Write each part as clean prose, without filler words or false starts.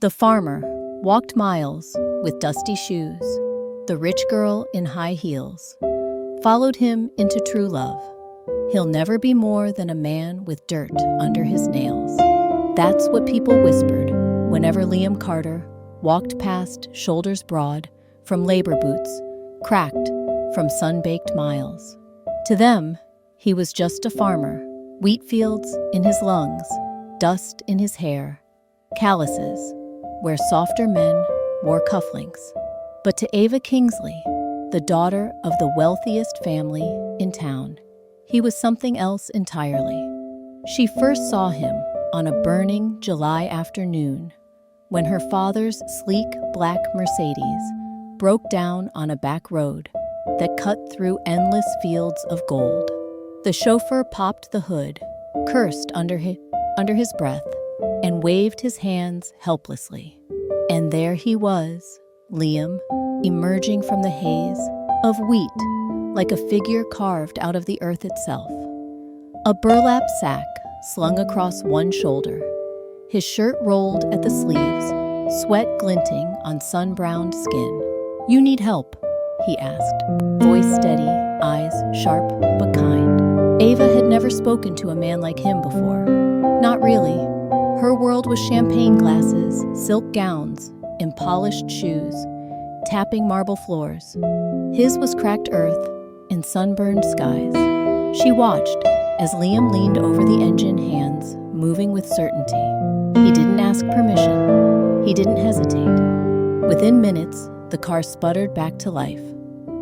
The farmer walked miles with dusty shoes. The rich girl in high heels followed him into true love. He'll never be more than a man with dirt under his nails. That's what people whispered whenever Liam Carter walked past shoulders broad from labor boots, cracked from sun-baked miles. To them, he was just a farmer, wheat fields in his lungs, dust in his hair, calluses where softer men wore cufflinks. But to Ava Kingsley, the daughter of the wealthiest family in town, he was something else entirely. She first saw him on a burning July afternoon when her father's sleek black Mercedes broke down on a back road that cut through endless fields of gold. The chauffeur popped the hood, cursed under his breath, and waved his hands helplessly. And there he was, Liam, emerging from the haze of wheat like a figure carved out of the earth itself. A burlap sack slung across one shoulder, his shirt rolled at the sleeves, sweat glinting on sun-browned skin. "You need help?" he asked, voice steady, eyes sharp but kind. Ava had never spoken to a man like him before. Not really. Her world was champagne glasses, silk gowns, and polished shoes, tapping marble floors. His was cracked earth and sunburned skies. She watched as Liam leaned over the engine, hands moving with certainty. He didn't ask permission. He didn't hesitate. Within minutes, the car sputtered back to life.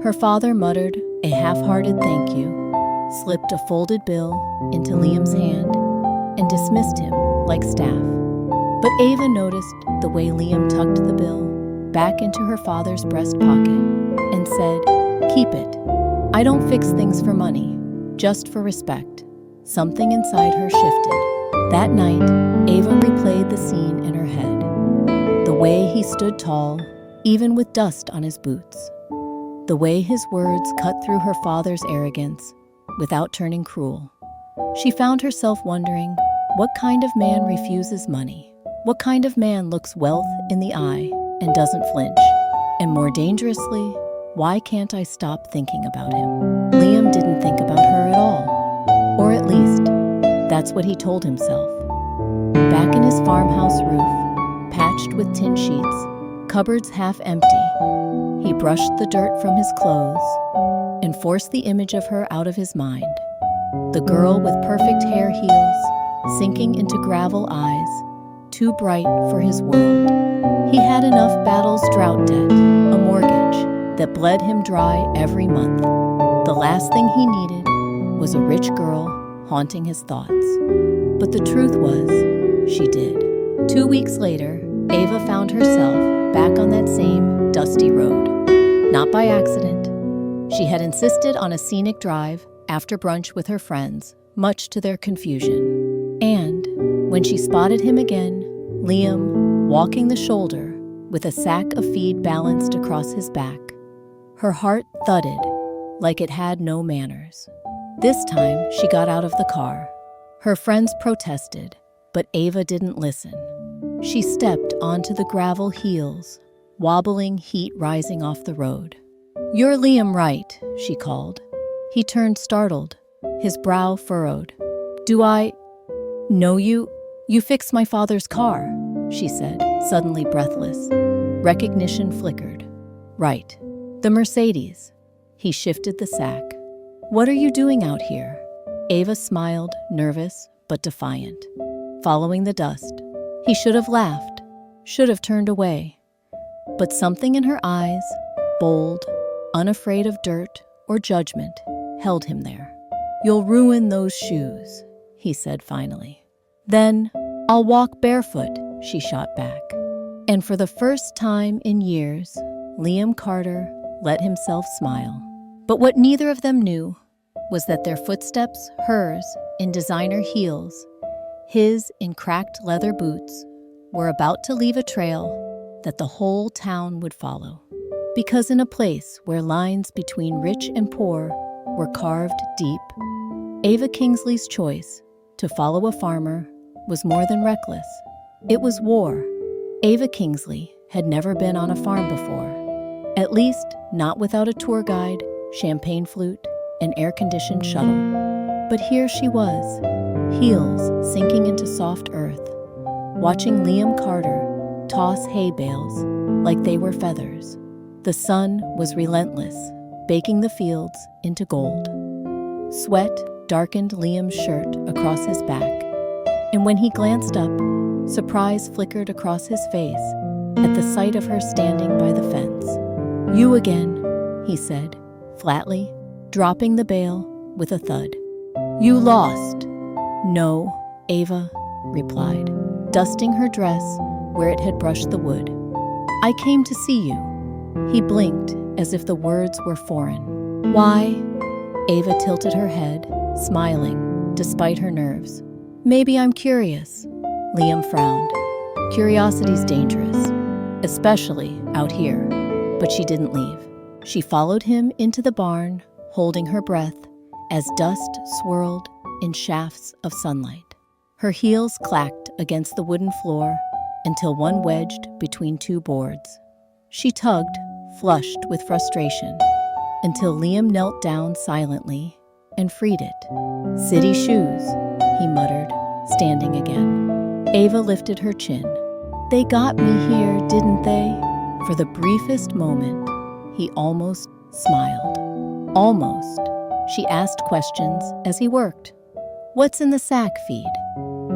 Her father muttered a half-hearted thank you, slipped a folded bill into Liam's hand, and dismissed him like staff. But Ava noticed the way Liam tucked the bill back into her father's breast pocket and said, "Keep it. I don't fix things for money, just for respect." Something inside her shifted. That night, Ava replayed the scene in her head. The way he stood tall, even with dust on his boots. The way his words cut through her father's arrogance without turning cruel. She found herself wondering, what kind of man refuses money? What kind of man looks wealth in the eye and doesn't flinch? And more dangerously, why can't I stop thinking about him? Liam didn't think about her at all. Or at least, that's what he told himself. Back in his farmhouse roof, patched with tin sheets, cupboards half empty, he brushed the dirt from his clothes and forced the image of her out of his mind. The girl with perfect hair heels, sinking into gravel eyes, too bright for his world. He had enough battles, drought debt, a mortgage that bled him dry every month. The last thing he needed was a rich girl haunting his thoughts. But the truth was, she did. 2 weeks later, Ava found herself back on that same dusty road. Not by accident. She had insisted on a scenic drive after brunch with her friends, much to their confusion. And when she spotted him again, Liam walking the shoulder with a sack of feed balanced across his back, her heart thudded like it had no manners. This time, she got out of the car. Her friends protested, but Ava didn't listen. She stepped onto the gravel heels, wobbling, heat rising off the road. "You're Liam, right?" she called. He turned startled, his brow furrowed. "Do I know you? You fixed my father's car," she said, suddenly breathless. Recognition flickered. "Right. The Mercedes." He shifted the sack. "What are you doing out here?" Ava smiled, nervous but defiant, following the dust. He should have laughed, should have turned away. But something in her eyes, bold, unafraid of dirt or judgment, held him there. "You'll ruin those shoes," he said finally. "Then I'll walk barefoot," she shot back. And for the first time in years, Liam Carter let himself smile. But what neither of them knew was that their footsteps, hers in designer heels, his in cracked leather boots, were about to leave a trail that the whole town would follow. Because in a place where lines between rich and poor were carved deep, Ava Kingsley's choice to follow a farmer was more than reckless. It was war, Ava Kingsley had never been on a farm before, at least not without a tour guide, champagne flute, and air-conditioned shuttle. But here she was, heels sinking into soft earth, watching Liam Carter toss hay bales like they were feathers. The sun was relentless, baking the fields into gold. Sweat darkened Liam's shirt across his back, and when he glanced up, surprise flickered across his face at the sight of her standing by the fence. "You again," he said, flatly, dropping the bale with a thud. "You lost." "No," Ava replied, dusting her dress where it had brushed the wood. "I came to see you." He blinked as if the words were foreign. "Why?" Ava tilted her head, smiling despite her nerves. "Maybe I'm curious." Liam frowned. "Curiosity's dangerous, especially out here." But she didn't leave. She followed him into the barn, holding her breath as dust swirled in shafts of sunlight. Her heels clacked against the wooden floor until one wedged between two boards. She tugged, flushed with frustration, until Liam knelt down silently and freed it. "City shoes," he muttered, standing again. Ava lifted her chin. "They got me here, didn't they?" For the briefest moment, he almost smiled. Almost. She asked questions as he worked. "What's in the sack feed?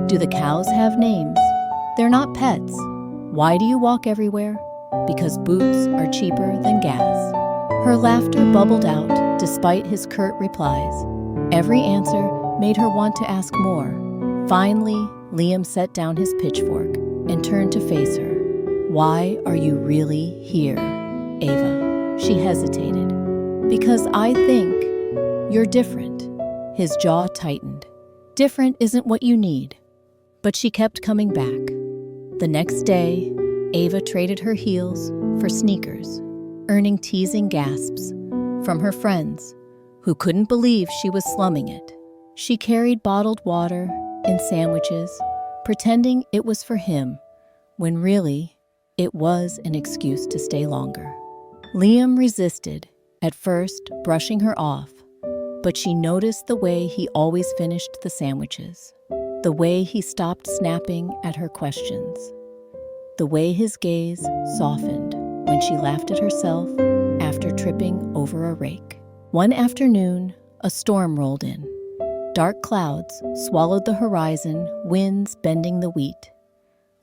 Do the cows have names? They're not pets. Why do you walk everywhere? Because boots are cheaper than gas." Her laughter bubbled out despite his curt replies. Every answer made her want to ask more. Finally, Liam set down his pitchfork and turned to face her. "Why are you really here, Ava?" She hesitated. "Because I think you're different." His jaw tightened. "Different isn't what you need." But she kept coming back. The next day, Ava traded her heels for sneakers, earning teasing gasps from her friends who couldn't believe she was slumming it. She carried bottled water and sandwiches, pretending it was for him, when really, it was an excuse to stay longer. Liam resisted, at first brushing her off, but she noticed the way he always finished the sandwiches, the way he stopped snapping at her questions, the way his gaze softened when she laughed at herself after tripping over a rake. One afternoon, a storm rolled in. Dark clouds swallowed the horizon, winds bending the wheat.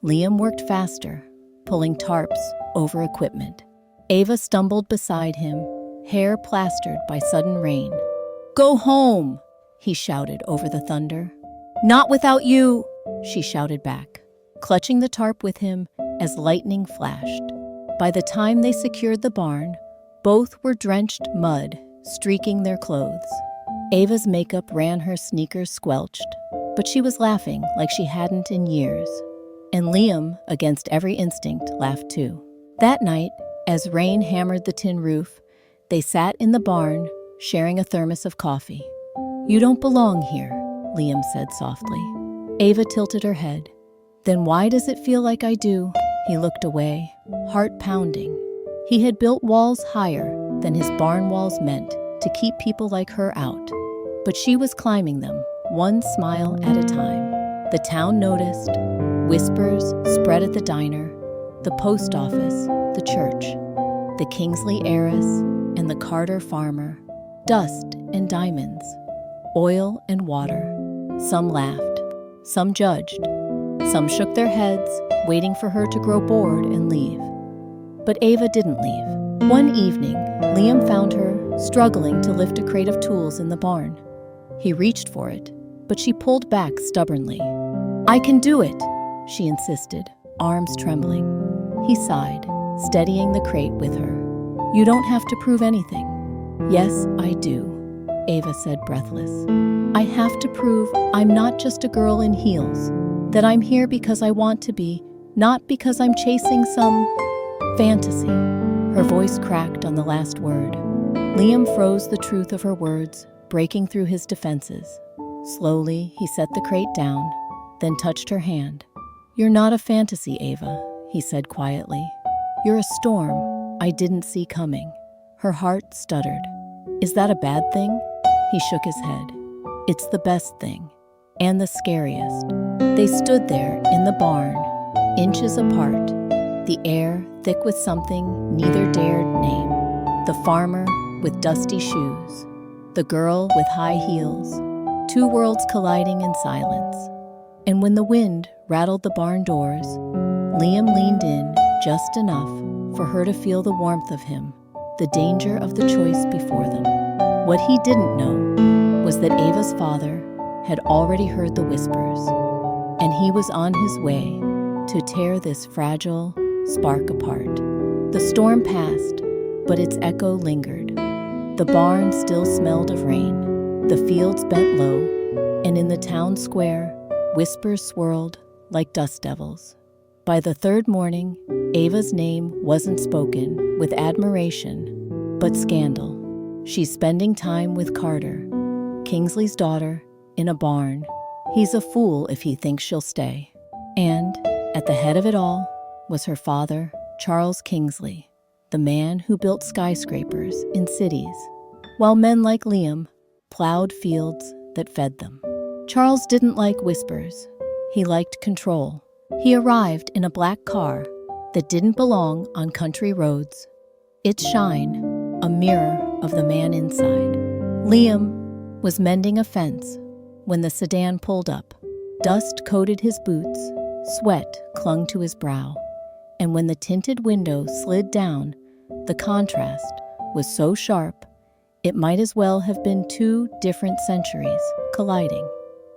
Liam worked faster, pulling tarps over equipment. Ava stumbled beside him, hair plastered by sudden rain. "Go home!" he shouted over the thunder. "Not without you!" she shouted back, clutching the tarp with him as lightning flashed. By the time they secured the barn, both were drenched mud, streaking their clothes. Ava's makeup ran her sneakers squelched, but she was laughing like she hadn't in years. And Liam, against every instinct, laughed too. That night, as rain hammered the tin roof, they sat in the barn, sharing a thermos of coffee. "You don't belong here," Liam said softly. Ava tilted her head. "Then why does it feel like I do?" He looked away, heart pounding. He had built walls higher than his barn walls meant to keep people like her out. But she was climbing them, one smile at a time. The town noticed. Whispers spread at the diner, the post office, the church, the Kingsley heiress and the Carter farmer, dust and diamonds, oil and water. Some laughed, some judged, some shook their heads, waiting for her to grow bored and leave. But Ava didn't leave. One evening, Liam found her struggling to lift a crate of tools in the barn. He reached for it, but she pulled back stubbornly. "I can do it," she insisted, arms trembling. He sighed, steadying the crate with her. "You don't have to prove anything." "Yes, I do," Ava said, breathless. "I have to prove I'm not just a girl in heels, that I'm here because I want to be, not because I'm chasing some fantasy." Her voice cracked on the last word. Liam froze the truth of her words, breaking through his defenses. Slowly, he set the crate down, then touched her hand. "You're not a fantasy, Ava," he said quietly. "You're a storm I didn't see coming." Her heart stuttered. "Is that a bad thing?" He shook his head. "It's the best thing. And the scariest." They stood there in the barn, inches apart, the air thick with something neither dared name. The farmer with dusty shoes, the girl with high heels, two worlds colliding in silence. And when the wind rattled the barn doors, Liam leaned in just enough for her to feel the warmth of him, the danger of the choice before them. What he didn't know was that Ava's father had already heard the whispers, and he was on his way to tear this fragile spark apart. The storm passed, but its echo lingered. The barn still smelled of rain, the fields bent low, and in the town square, whispers swirled like dust devils. By the third morning, Ava's name wasn't spoken with admiration, but scandal. She's spending time with Carter, Kingsley's daughter, in a barn. He's a fool if he thinks she'll stay. And, at the head of it all, was her father, Charles Kingsley, the man who built skyscrapers in cities, while men like Liam plowed fields that fed them. Charles didn't like whispers. He liked control. He arrived in a black car that didn't belong on country roads. Its shine, a mirror of the man inside. Liam was mending a fence when the sedan pulled up. Dust coated his boots, sweat clung to his brow, and when the tinted window slid down, the contrast was so sharp it might as well have been two different centuries colliding.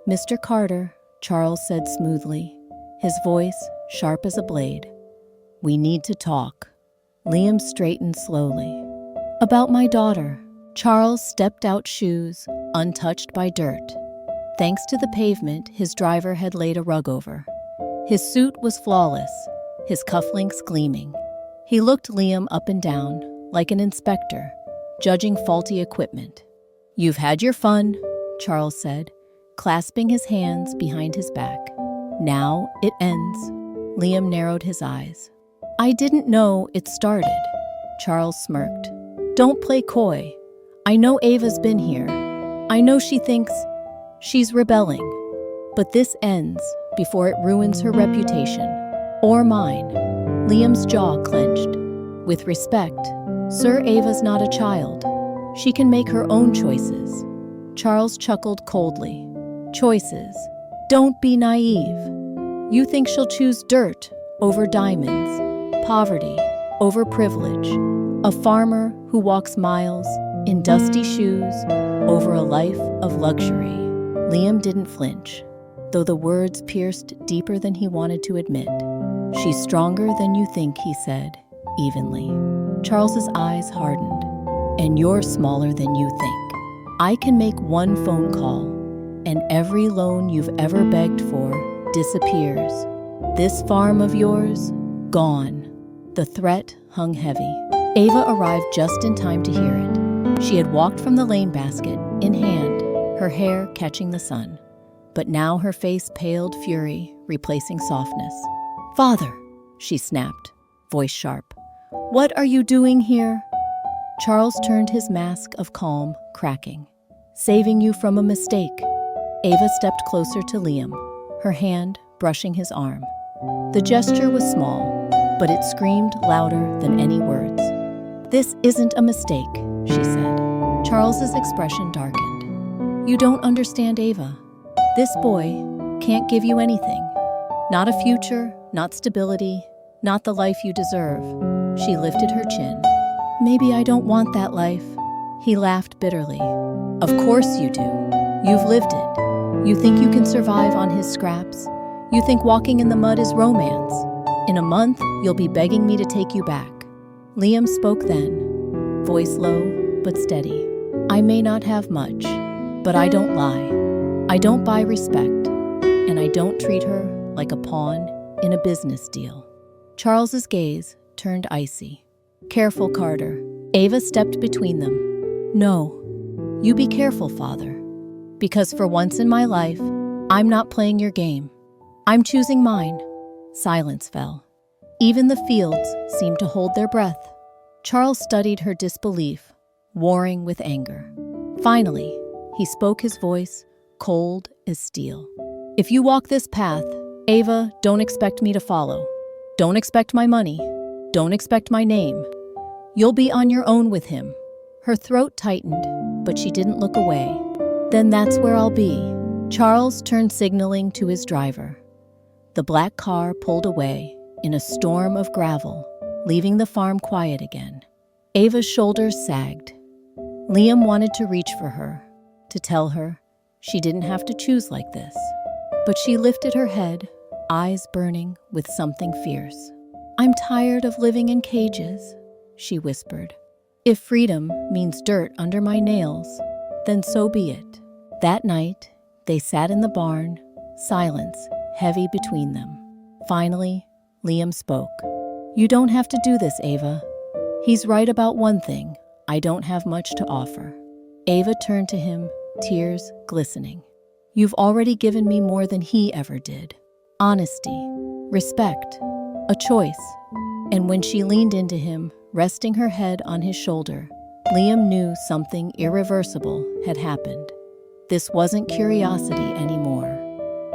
"Mr. Carter," Charles said smoothly, his voice sharp as a blade. "We need to talk." Liam straightened slowly. "About my daughter." Charles stepped out, shoes untouched by dirt. Thanks to the pavement his driver had laid a rug over. His suit was flawless, his cufflinks gleaming. He looked Liam up and down like an inspector, judging faulty equipment. "You've had your fun," Charles said, clasping his hands behind his back. "Now it ends." Liam narrowed his eyes. "I didn't know it started." Charles smirked. "Don't play coy. I know Ava's been here. I know she thinks she's rebelling. But this ends before it ruins her reputation. Or mine." Liam's jaw clenched. "With respect, Sir, Ava's not a child. She can make her own choices." Charles chuckled coldly. "Choices? Don't be naive. You think she'll choose dirt over diamonds, poverty over privilege, a farmer who walks miles in dusty shoes over a life of luxury." Liam didn't flinch, though the words pierced deeper than he wanted to admit. "She's stronger than you think," he said, evenly. Charles's eyes hardened. "And you're smaller than you think. I can make one phone call, and every loan you've ever begged for disappears. This farm of yours, gone." The threat hung heavy. Ava arrived just in time to hear it. She had walked from the lane basket in hand, her hair catching the sun. But now her face paled fury, replacing softness. "Father," she snapped, voice sharp. "What are you doing here?" Charles turned his mask of calm, cracking. "Saving you from a mistake." Ava stepped closer to Liam, her hand brushing his arm. The gesture was small, but it screamed louder than any words. "This isn't a mistake," she said. Charles's expression darkened. "You don't understand, Ava. This boy can't give you anything. Not a future, not stability, not the life you deserve." She lifted her chin. "Maybe I don't want that life." He laughed bitterly. "Of course you do. You've lived it. You think you can survive on his scraps. You think walking in the mud is romance. In a month, you'll be begging me to take you back." Liam spoke then, voice low but steady. "I may not have much, but I don't lie. I don't buy respect, and I don't treat her like a pawn in a business deal." Charles's gaze turned icy. "Careful, Carter." Ava stepped between them. "No, you be careful, Father. Because for once in my life, I'm not playing your game. I'm choosing mine." Silence fell. Even the fields seemed to hold their breath. Charles studied her disbelief, warring with anger. Finally, he spoke, his voice cold as steel. "If you walk this path, Ava, don't expect me to follow. Don't expect my money. Don't expect my name. You'll be on your own with him." Her throat tightened, but she didn't look away. "Then that's where I'll be." Charles turned, signaling to his driver. The black car pulled away in a storm of gravel, leaving the farm quiet again. Ava's shoulders sagged. Liam wanted to reach for her, to tell her she didn't have to choose like this. But she lifted her head, eyes burning with something fierce. "I'm tired of living in cages," she whispered. "If freedom means dirt under my nails, then so be it." That night, they sat in the barn, silence heavy between them. Finally, Liam spoke. "You don't have to do this, Ava. He's right about one thing. I don't have much to offer." Ava turned to him, tears glistening. "You've already given me more than he ever did. Honesty, respect, a choice." And when she leaned into him, resting her head on his shoulder, Liam knew something irreversible had happened. This wasn't curiosity anymore.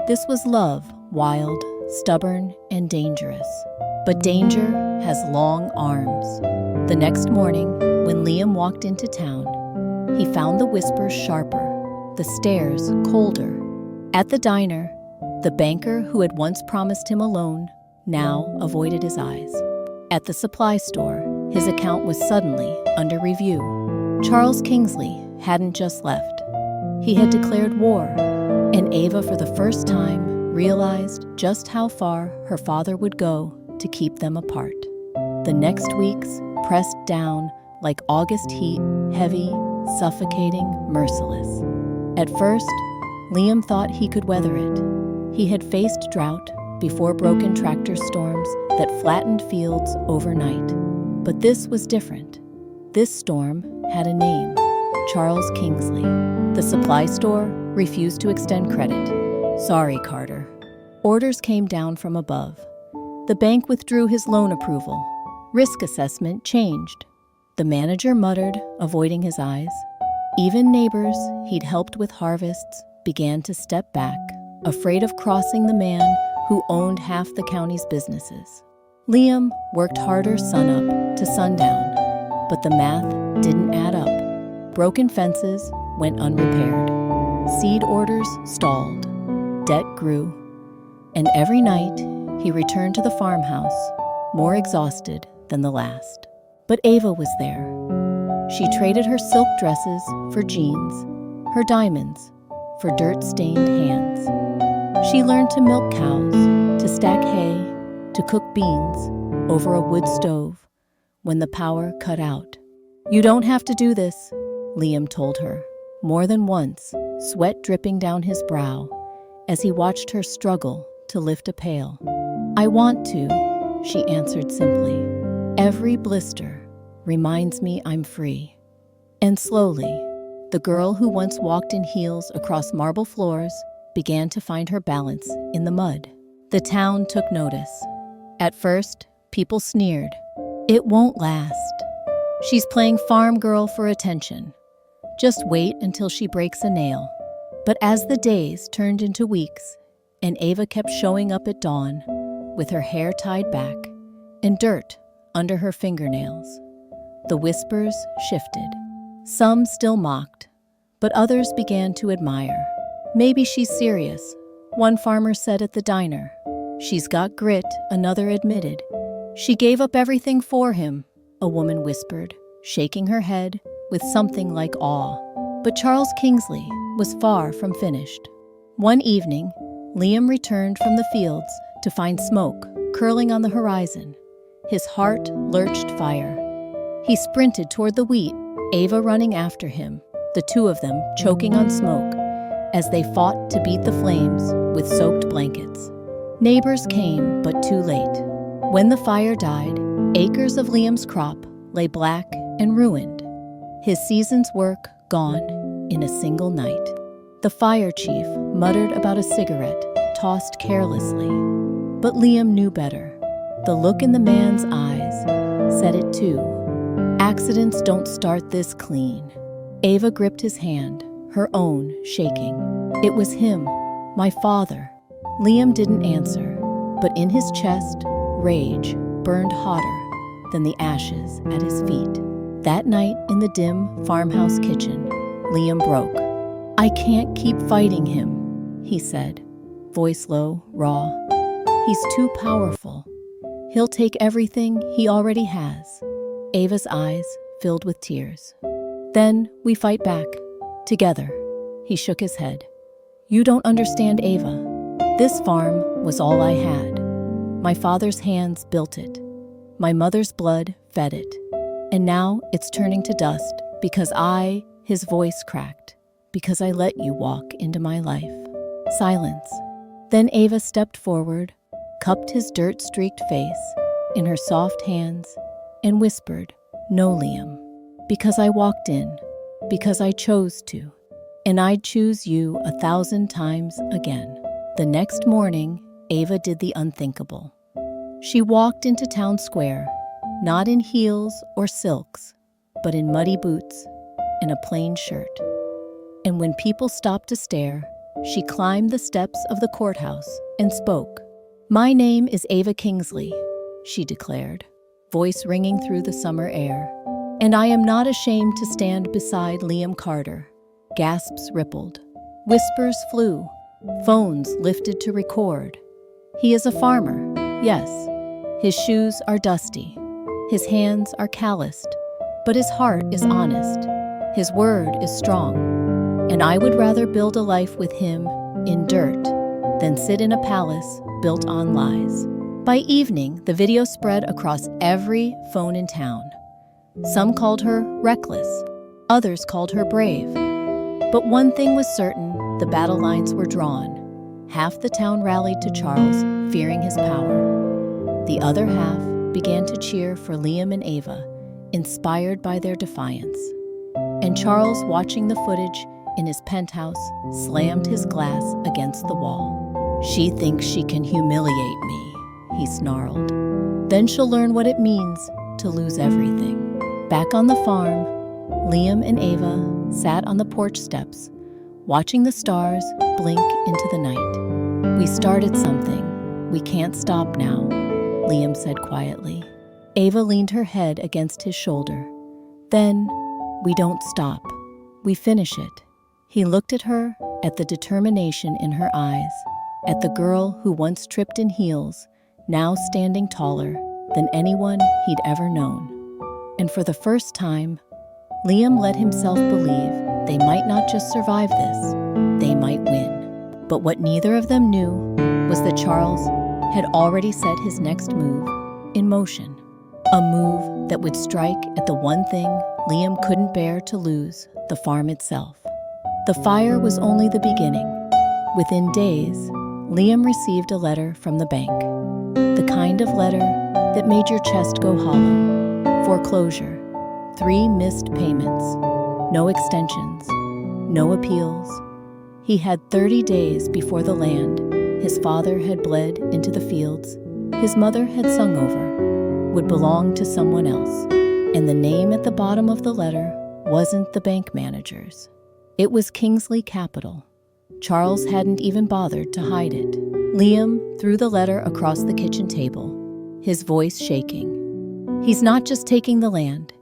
This was love, wild, stubborn, and dangerous. But danger has long arms. The next morning, when Liam walked into town, he found the whispers sharper, the stares colder. At the diner, the banker who had once promised him a loan now avoided his eyes. At the supply store, his account was suddenly under review. Charles Kingsley hadn't just left. He had declared war, and Ava, for the first time, realized just how far her father would go to keep them apart. The next weeks pressed down like August heat, heavy, suffocating, merciless. At first, Liam thought he could weather it. He had faced drought before broken tractor storms that flattened fields overnight. But this was different. This storm had a name: Charles Kingsley. The supply store refused to extend credit. "Sorry, Carter." Orders came down from above. The bank withdrew his loan approval. Risk assessment changed. The manager muttered, avoiding his eyes. Even neighbors he'd helped with harvests began to step back, afraid of crossing the man who owned half the county's businesses. Liam worked harder sunup to sundown, but the math didn't add up. Broken fences went unrepaired. Seed orders stalled. Debt grew. And every night, he returned to the farmhouse, more exhausted than the last. But Ava was there. She traded her silk dresses for jeans, her diamonds for dirt-stained hands. She learned to milk cows, to stack hay, to cook beans over a wood stove when the power cut out. "You don't have to do this," Liam told her, more than once, sweat dripping down his brow as he watched her struggle to lift a pail. "I want to," she answered simply. "Every blister reminds me I'm free." And slowly, the girl who once walked in heels across marble floors began to find her balance in the mud. The town took notice. At first, people sneered. "It won't last. She's playing farm girl for attention. Just wait until she breaks a nail." But as the days turned into weeks, and Ava kept showing up at dawn with her hair tied back and dirt under her fingernails, the whispers shifted. Some still mocked, but others began to admire. "Maybe she's serious," one farmer said at the diner. "She's got grit," another admitted. "She gave up everything for him," a woman whispered, shaking her head with something like awe. But Charles Kingsley was far from finished. One evening, Liam returned from the fields to find smoke curling on the horizon. His heart lurched fire. He sprinted toward the wheat, Ava running after him, the two of them choking on smoke as they fought to beat the flames with soaked blankets. Neighbors came, but too late. When the fire died, acres of Liam's crop lay black and ruined, his season's work gone in a single night. The fire chief muttered about a cigarette tossed carelessly, but Liam knew better. The look in the man's eyes said it too. Accidents don't start this clean. Ava gripped his hand, her own shaking. It was him, my father. Liam didn't answer, but in his chest, rage burned hotter than the ashes at his feet. That night in the dim farmhouse kitchen, Liam broke. "I can't keep fighting him," he said, voice low, raw. "He's too powerful. He'll take everything he already has." Ava's eyes filled with tears. "Then we fight back, together." He shook his head. "You don't understand, Ava. This farm was all I had. My father's hands built it. My mother's blood fed it. And now it's turning to dust because his voice cracked, because I let you walk into my life." Silence. Then Ava stepped forward, cupped his dirt-streaked face in her soft hands, and whispered, "No, Liam, because I walked in, because I chose to, and I'd choose you 1,000 times again." The next morning, Ava did the unthinkable. She walked into town square, not in heels or silks, but in muddy boots and a plain shirt. And when people stopped to stare, she climbed the steps of the courthouse and spoke. "My name is Ava Kingsley," she declared, voice ringing through the summer air. "And I am not ashamed to stand beside Liam Carter." Gasps rippled. Whispers flew. Phones lifted to record. He is a farmer, yes. His shoes are dusty. His hands are calloused. But his heart is honest. His word is strong. And I would rather build a life with him in dirt than sit in a palace built on lies. By evening, the video spread across every phone in town. Some called her reckless. Others called her brave. But one thing was certain, the battle lines were drawn. Half the town rallied to Charles, fearing his power. The other half began to cheer for Liam and Ava, inspired by their defiance. And Charles, watching the footage in his penthouse, slammed his glass against the wall. "She thinks she can humiliate me," he snarled. "Then she'll learn what it means to lose everything." Back on the farm, Liam and Ava sat on the porch steps, watching the stars blink into the night. "We started something. We can't stop now," Liam said quietly. Ava leaned her head against his shoulder. "Then, we don't stop. We finish it." He looked at her, at the determination in her eyes, at the girl who once tripped in heels, now standing taller than anyone he'd ever known. And for the first time, Liam let himself believe they might not just survive this, they might win. But what neither of them knew was that Charles had already set his next move in motion. A move that would strike at the one thing Liam couldn't bear to lose, the farm itself. The fire was only the beginning. Within days, Liam received a letter from the bank. The kind of letter that made your chest go hollow. Foreclosure. 3 missed payments. No extensions. No appeals. He had 30 days before the land his father had bled into the fields, his mother had sung over, would belong to someone else. And the name at the bottom of the letter wasn't the bank manager's. It was Kingsley Capital. Charles hadn't even bothered to hide it. Liam threw the letter across the kitchen table, his voice shaking. "He's not just taking the land.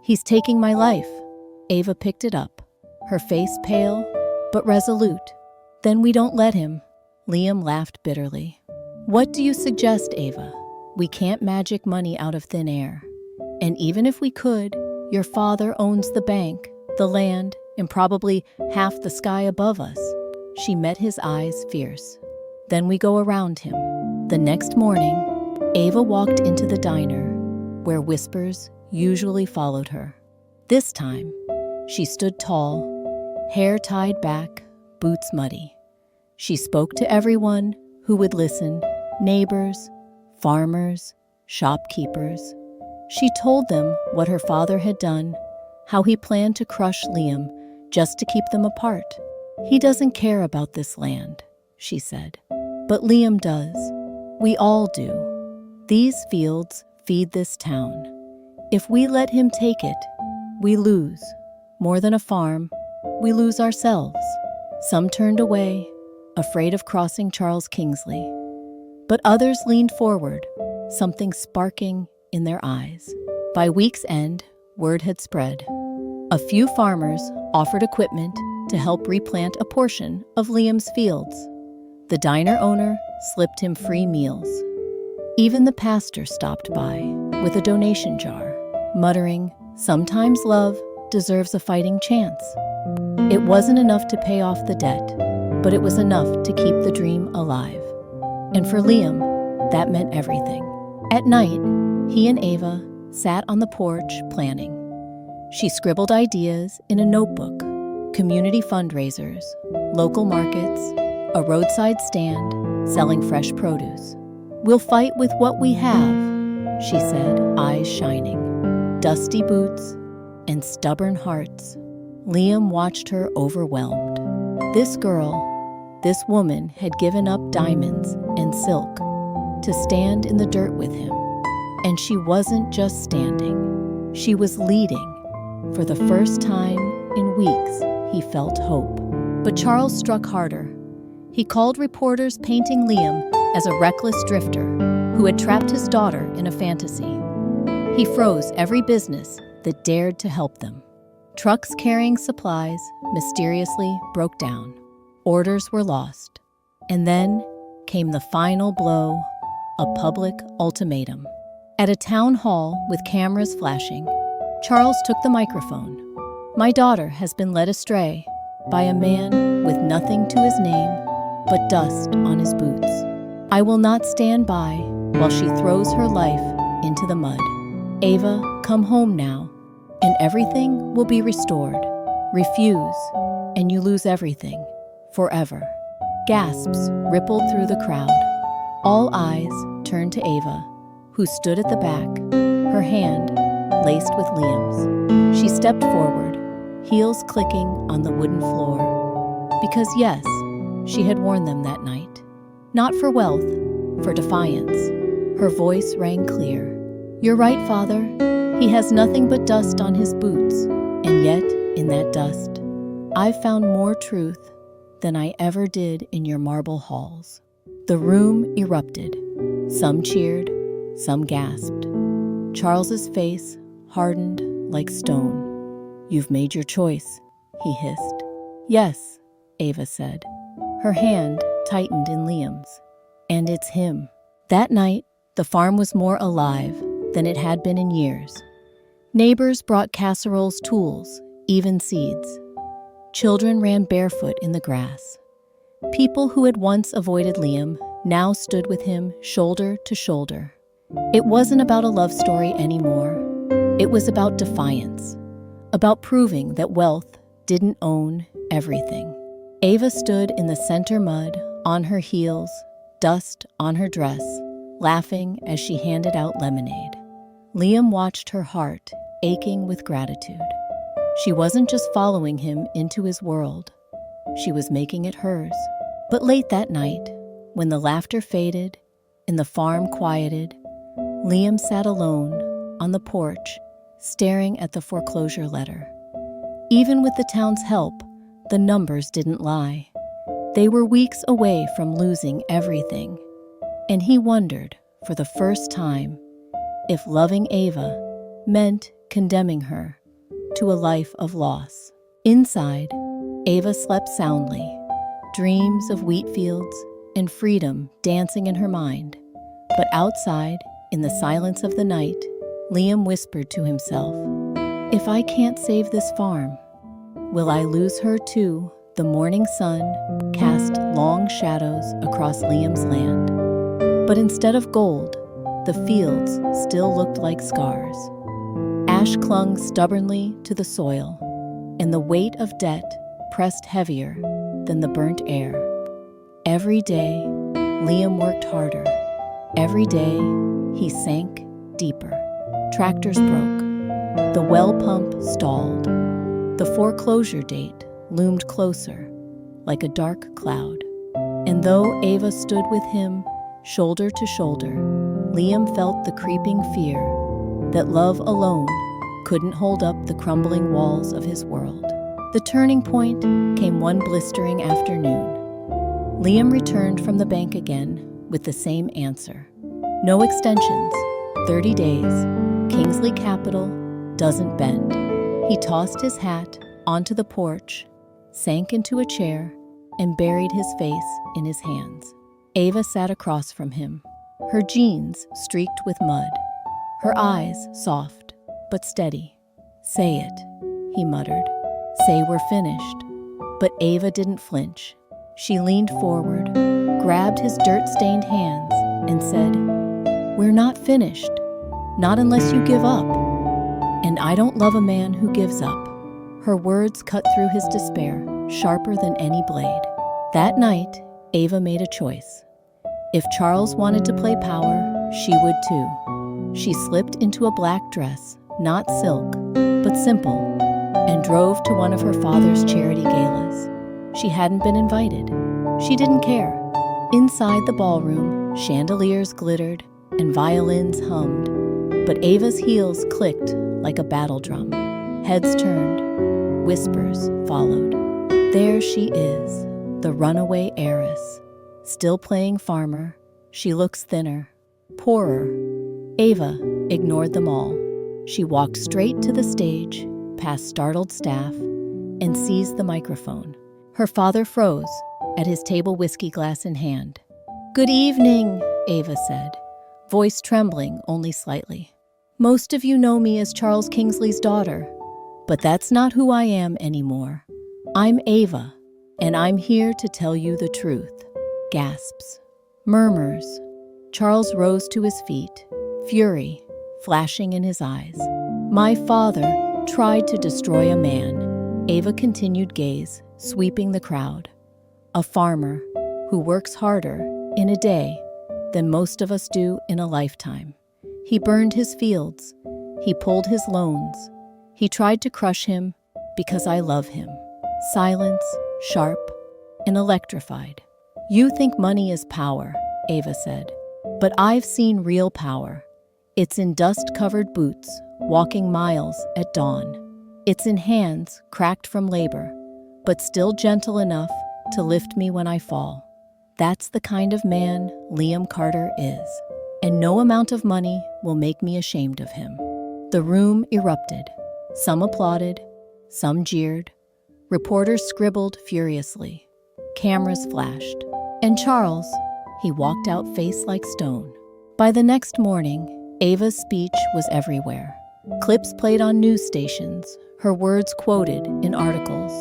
He's taking my life." Ava picked it up, her face pale but resolute. "Then we don't let him." Liam laughed bitterly. "What do you suggest, Ava? We can't magic money out of thin air. And even if we could, your father owns the bank, the land, and probably half the sky above us." She met his eyes fierce. "Then we go around him." The next morning, Ava walked into the diner, where whispers usually followed her. This time, she stood tall, hair tied back, boots muddy. She spoke to everyone who would listen, neighbors, farmers, shopkeepers. She told them what her father had done, how he planned to crush Liam just to keep them apart. "He doesn't care about this land," she said. "But Liam does. We all do. These fields feed this town. If we let him take it, we lose. More than a farm, we lose ourselves. Some turned away, afraid of crossing Charles Kingsley. But others leaned forward, something sparking in their eyes. By week's end, word had spread. A few farmers offered equipment to help replant a portion of Liam's fields. The diner owner slipped him free meals. Even the pastor stopped by with a donation jar, muttering, "Sometimes love deserves a fighting chance." It wasn't enough to pay off the debt, but it was enough to keep the dream alive. And for Liam, that meant everything. At night, he and Ava sat on the porch planning. She scribbled ideas in a notebook: community fundraisers, local markets, a roadside stand selling fresh produce. "We'll fight with what we have," she said, eyes shining. Dusty boots and stubborn hearts. Liam watched her overwhelmed. This girl, this woman had given up diamonds and silk to stand in the dirt with him. And she wasn't just standing, she was leading. For the first time in weeks, he felt hope. But Charles struck harder. He called reporters painting Liam as a reckless drifter who had trapped his daughter in a fantasy. He froze every business that dared to help them. Trucks carrying supplies mysteriously broke down. Orders were lost. And then came the final blow, a public ultimatum. At a town hall with cameras flashing, Charles took the microphone. "My daughter has been led astray by a man with nothing to his name but dust on his boots. I will not stand by while she throws her life into the mud. Ava, come home now, and everything will be restored. Refuse, and you lose everything, forever." Gasps rippled through the crowd. All eyes turned to Ava, who stood at the back, her hand laced with Liam's. She stepped forward, heels clicking on the wooden floor. Because yes, she had worn them that night. Not for wealth, for defiance. Her voice rang clear. "You're right, Father. He has nothing but dust on his boots. And yet, in that dust, I've found more truth than I ever did in your marble halls." The room erupted. Some cheered, some gasped. Charles's face hardened like stone. "You've made your choice," he hissed. "Yes," Ava said. Her hand tightened in Liam's. "And it's him." That night, the farm was more alive than it had been in years. Neighbors brought casseroles, tools, even seeds. Children ran barefoot in the grass. People who had once avoided Liam now stood with him shoulder to shoulder. It wasn't about a love story anymore. It was about defiance, about proving that wealth didn't own everything. Ava stood in the center mud, on her heels, dust on her dress, laughing as she handed out lemonade. Liam watched her heart aching with gratitude. She wasn't just following him into his world. She was making it hers. But late that night, when the laughter faded and the farm quieted, Liam sat alone on the porch, staring at the foreclosure letter. Even with the town's help, the numbers didn't lie. They were weeks away from losing everything. And he wondered, for the first time, if loving Ava meant condemning her to a life of loss. Inside, Ava slept soundly, dreams of wheat fields and freedom dancing in her mind. But outside, in the silence of the night, Liam whispered to himself, "If I can't save this farm, will I lose her too?" The morning sun cast long shadows across Liam's land. But instead of gold, the fields still looked like scars. Ash clung stubbornly to the soil, and the weight of debt pressed heavier than the burnt air. Every day, Liam worked harder. Every day, he sank deeper. Tractors broke. The well pump stalled. The foreclosure date loomed closer, like a dark cloud. And though Ava stood with him, shoulder to shoulder, Liam felt the creeping fear that love alone couldn't hold up the crumbling walls of his world. The turning point came one blistering afternoon. Liam returned from the bank again with the same answer. No extensions, 30 days, Kingsley Capital doesn't bend. He tossed his hat onto the porch, sank into a chair, and buried his face in his hands. Ava sat across from him, her jeans streaked with mud, her eyes soft but steady. "Say it," he muttered. "Say we're finished." But Ava didn't flinch. She leaned forward, grabbed his dirt-stained hands, and said, "We're not finished. Not unless you give up. And I don't love a man who gives up." Her words cut through his despair, sharper than any blade. That night, Ava made a choice. If Charles wanted to play power, she would too. She slipped into a black dress, not silk, but simple, and drove to one of her father's charity galas. She hadn't been invited. She didn't care. Inside the ballroom, chandeliers glittered and violins hummed, but Ava's heels clicked like a battle drum. Heads turned, whispers followed. There she is, the runaway heiress. Still playing farmer, she looks thinner, poorer. Ava ignored them all. She walked straight to the stage, past startled staff, and seized the microphone. Her father froze, at his table whiskey glass in hand. "Good evening," Ava said, voice trembling only slightly. "Most of you know me as Charles Kingsley's daughter, but that's not who I am anymore. I'm Ava, and I'm here to tell you the truth." Gasps. Murmurs. Charles rose to his feet, fury flashing in his eyes. "My father tried to destroy a man," Ava continued, gaze sweeping the crowd. "A farmer who works harder in a day than most of us do in a lifetime. He burned his fields. He pulled his loans. He tried to crush him because I love him." Silence, sharp and electrified. "You think money is power," Ava said, "but I've seen real power. It's in dust-covered boots, walking miles at dawn. It's in hands cracked from labor, but still gentle enough to lift me when I fall. That's the kind of man Liam Carter is, and no amount of money will make me ashamed of him." The room erupted. Some applauded, some jeered. Reporters scribbled furiously. Cameras flashed. And Charles, he walked out face like stone. By the next morning, Ava's speech was everywhere. Clips played on news stations, her words quoted in articles.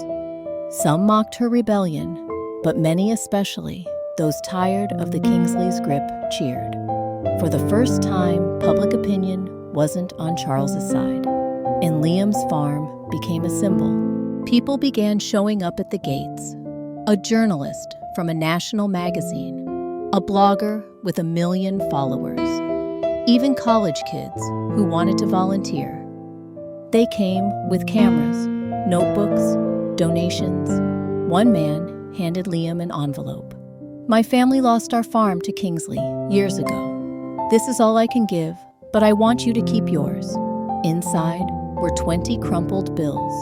Some mocked her rebellion, but many, especially those tired of the Kingsley's grip, cheered. For the first time, public opinion wasn't on Charles's side, and Liam's farm became a symbol. People began showing up at the gates. A journalist from a national magazine, a blogger with 1 million followers, even college kids who wanted to volunteer. They came with cameras, notebooks, donations. One man handed Liam an envelope. "My family lost our farm to Kingsley years ago. This is all I can give, but I want you to keep yours." Inside were 20 crumpled bills.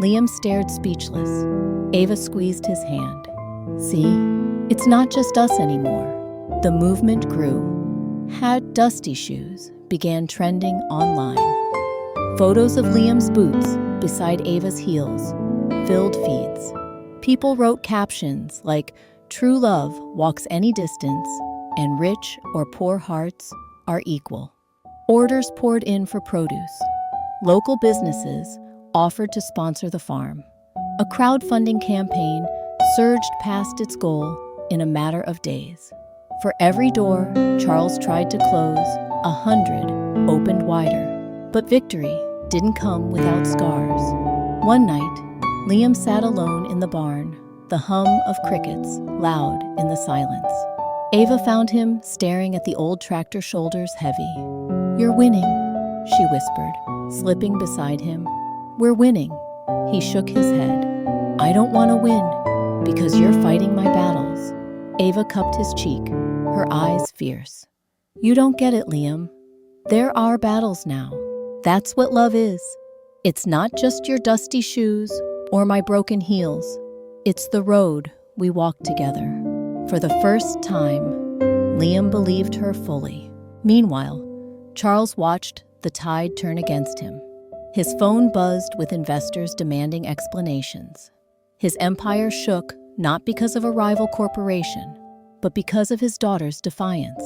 Liam stared speechless. Ava squeezed his hand. "See, it's not just us anymore." The movement grew. Had Dusty Shoes began trending online. Photos of Liam's boots beside Ava's heels filled feeds. People wrote captions like, "True love walks any distance," and "Rich or poor hearts are equal." Orders poured in for produce. Local businesses offered to sponsor the farm. A crowdfunding campaign surged past its goal in a matter of days. For every door Charles tried to close, 100 opened wider. But victory didn't come without scars. One night, Liam sat alone in the barn, the hum of crickets loud in the silence. Ava found him staring at the old tractor, shoulders heavy. "You're winning," she whispered, slipping beside him. "We're winning." He shook his head. "I don't want to win, because you're fighting my battles." Ava cupped his cheek, her eyes fierce. You don't get it, Liam. There are battles now. That's what love is. It's not just your dusty shoes or my broken heels. It's the road we walk together. For the first time, Liam believed her fully. Meanwhile, Charles watched the tide turn against him. His phone buzzed with investors demanding explanations. His empire shook not because of a rival corporation, but because of his daughter's defiance.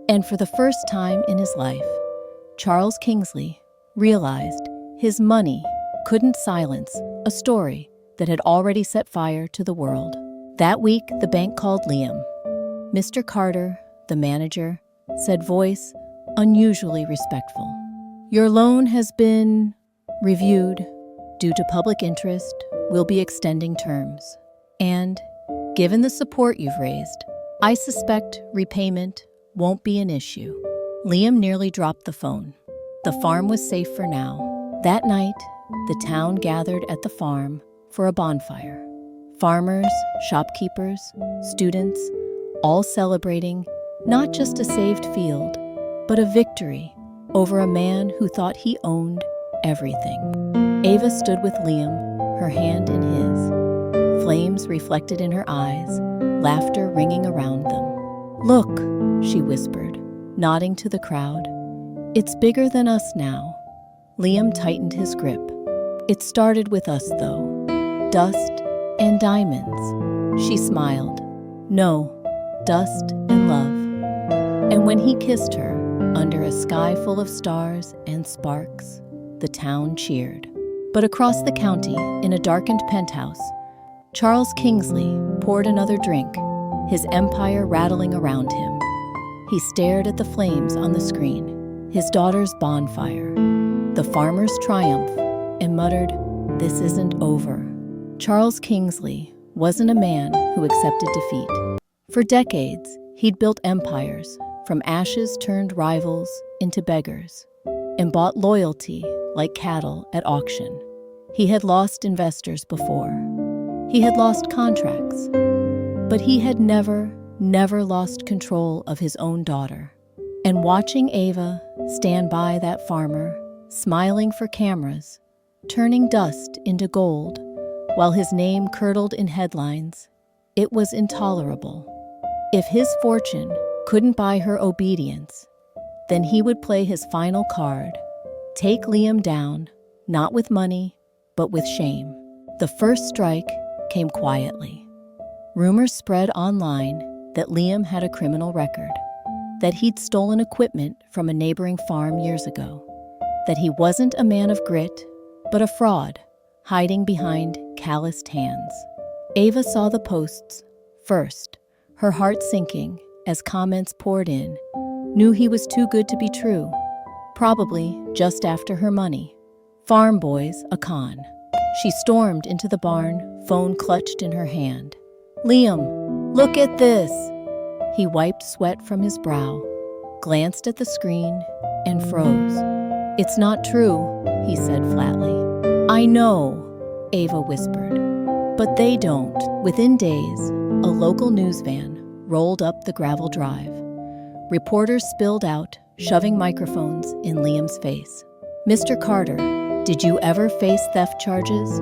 And for the first time in his life, Charles Kingsley realized his money couldn't silence a story that had already set fire to the world. That week, the bank called Liam. Mr. Carter, the manager, said, voice unusually respectful. Your loan has been reviewed. Due to public interest, we'll be extending terms. And, given the support you've raised, I suspect repayment won't be an issue. Liam nearly dropped the phone. The farm was safe for now. That night, the town gathered at the farm for a bonfire. Farmers, shopkeepers, students, all celebrating not just a saved field, but a victory over a man who thought he owned everything. Ava stood with Liam, her hand in his. Flames reflected in her eyes, laughter ringing around them. Look, she whispered, nodding to the crowd. It's bigger than us now. Liam tightened his grip. It started with us, though. Dust and diamonds. She smiled. No, dust and love. And when he kissed her, under a sky full of stars and sparks, the town cheered. But across the county, in a darkened penthouse, Charles Kingsley poured another drink, his empire rattling around him. He stared at the flames on the screen, his daughter's bonfire, the farmer's triumph, and muttered, "This isn't over." Charles Kingsley wasn't a man who accepted defeat. For decades, he'd built empires, from ashes turned rivals into beggars, and bought loyalty like cattle at auction. He had lost investors before. He had lost contracts. But he had never lost control of his own daughter. And watching Ava stand by that farmer, smiling for cameras, turning dust into gold, while his name curdled in headlines, it was intolerable. If his fortune couldn't buy her obedience, then he would play his final card, take Liam down, not with money, but with shame. The first strike came quietly. Rumors spread online that Liam had a criminal record, that he'd stolen equipment from a neighboring farm years ago, that he wasn't a man of grit, but a fraud, hiding behind calloused hands. Ava saw the posts first, her heart sinking as comments poured in, knew he was too good to be true, probably just after her money. Farm boys, a con. She stormed into the barn, phone clutched in her hand. Liam, look at this. He wiped sweat from his brow, glanced at the screen, and froze. It's not true, he said flatly. I know, Ava whispered. But they don't. Within days, a local news van rolled up the gravel drive. Reporters spilled out, shoving microphones in Liam's face. Mr. Carter, did you ever face theft charges?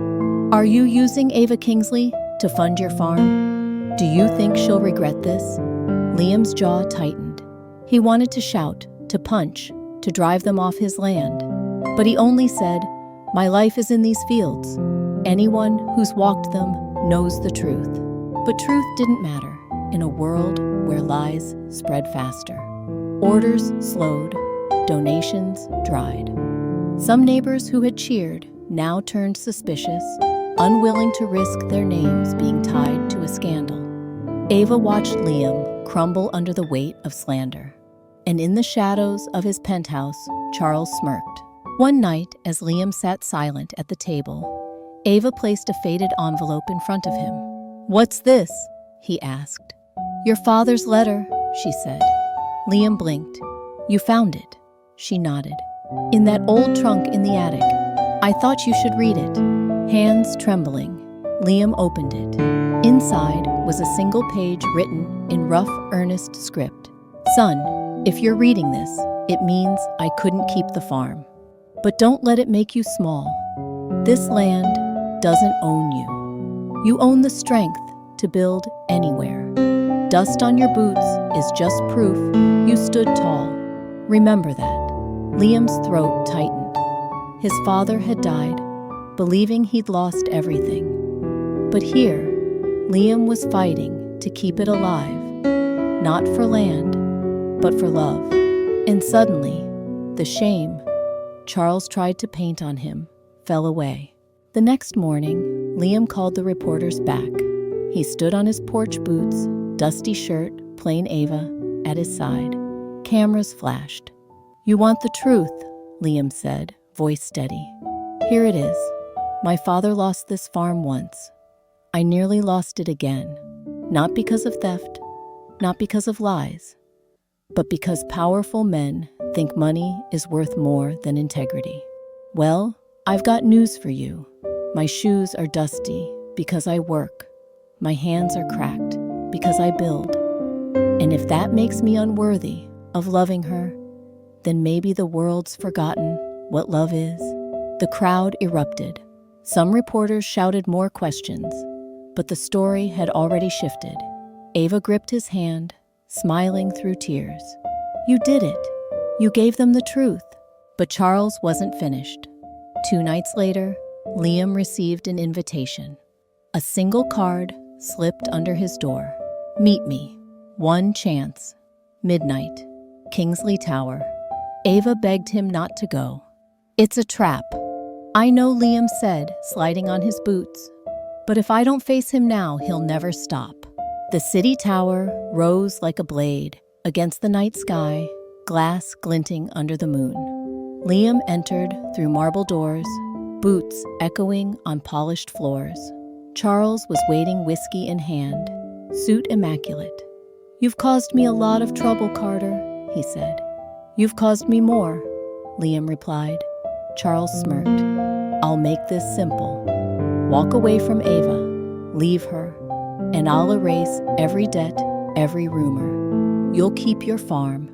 Are you using Ava Kingsley to fund your farm? Do you think she'll regret this? Liam's jaw tightened. He wanted to shout, to punch, to drive them off his land. But he only said, my life is in these fields. Anyone who's walked them knows the truth. But truth didn't matter in a world where lies spread faster. Orders slowed, donations dried. Some neighbors who had cheered now turned suspicious, unwilling to risk their names being tied to a scandal. Ava watched Liam crumble under the weight of slander. And in the shadows of his penthouse, Charles smirked. One night, as Liam sat silent at the table, Ava placed a faded envelope in front of him. What's this? He asked. Your father's letter, she said. Liam blinked. You found it, she nodded. In that old trunk in the attic. I thought you should read it. Hands trembling, Liam opened it. Inside was a single page written in rough, earnest script. Son, If you're reading this, it means I couldn't keep the farm. But don't let it make you small. This land doesn't own you. You own the strength to build anywhere. Dust on your boots is just proof you stood tall. Remember that. Liam's throat tightened. His father had died, believing he'd lost everything. But here, Liam was fighting to keep it alive. Not for land, but for love. And suddenly, the shame Charles tried to paint on him fell away. The next morning, Liam called the reporters back. He stood on his porch boots, dusty shirt, plain Ava, at his side. Cameras flashed. "You want the truth," Liam said, voice steady. "Here it is. My father lost this farm once. I nearly lost it again. Not because of theft, not because of lies, but because powerful men think money is worth more than integrity. Well, I've got news for you. My shoes are dusty because I work. My hands are cracked because I build. And if that makes me unworthy of loving her, then maybe the world's forgotten what love is." The crowd erupted. Some reporters shouted more questions, but the story had already shifted. Ava gripped his hand, smiling through tears. "You did it. You gave them the truth." But Charles wasn't finished. 2 nights later, Liam received an invitation. A single card slipped under his door. "Meet me. One chance. Midnight. Kingsley Tower." Ava begged him not to go. "It's a trap." "I know," Liam said, sliding on his boots. "But if I don't face him now, he'll never stop." The city tower rose like a blade against the night sky, glass glinting under the moon. Liam entered through marble doors, boots echoing on polished floors. Charles was waiting, whiskey in hand, suit immaculate. "You've caused me a lot of trouble, Carter," he said. "You've caused me more," Liam replied. Charles smirked. "I'll make this simple. Walk away from Ava, leave her, and I'll erase every debt, every rumor. You'll keep your farm,